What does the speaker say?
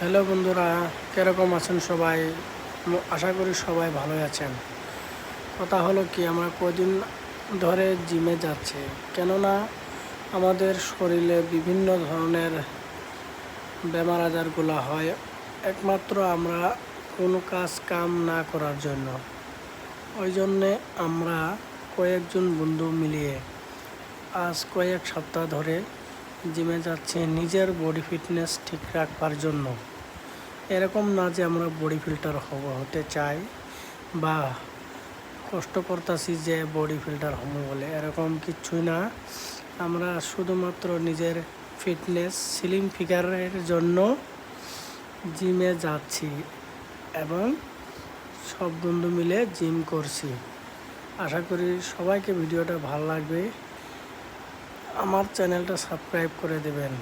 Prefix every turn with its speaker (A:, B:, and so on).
A: Hello বন্ধুরা, কীরকম আছেন সবাই? আশা করি সবাই ভালোই আছেন। কথা হলো কি, আমরা কদিন ধরে জিমে যাচ্ছি, কেননা আমাদের শরীরে বিভিন্ন ধরনের বেমার আজারগুলো হয় একমাত্র আমরা কোনো কাজ কাম না করার জন্য। ওই জন্যে আমরা কয়েকজন বন্ধু মিলিয়ে আজ কয়েক সপ্তাহ ধরে জিমে যাচ্ছি নিজের বডি ফিটনেস ঠিক রাখবার জন্য। এরকম না যে আমরা বডি ফিল্টার হতে চাই বা কষ্ট করতেছি যে বডি ফিল্টার হবো বলে, এরকম কিছুই না। আমরা শুধুমাত্র নিজের ফিটনেস স্লিম ফিগারের জন্য জিমে যাচ্ছি এবং সব বন্ধু মিলে জিম করছি। আশা করি সবাইকে ভিডিওটা ভালো লাগবে। আমার চ্যানেলটা সাবস্ক্রাইব করে দেবেন।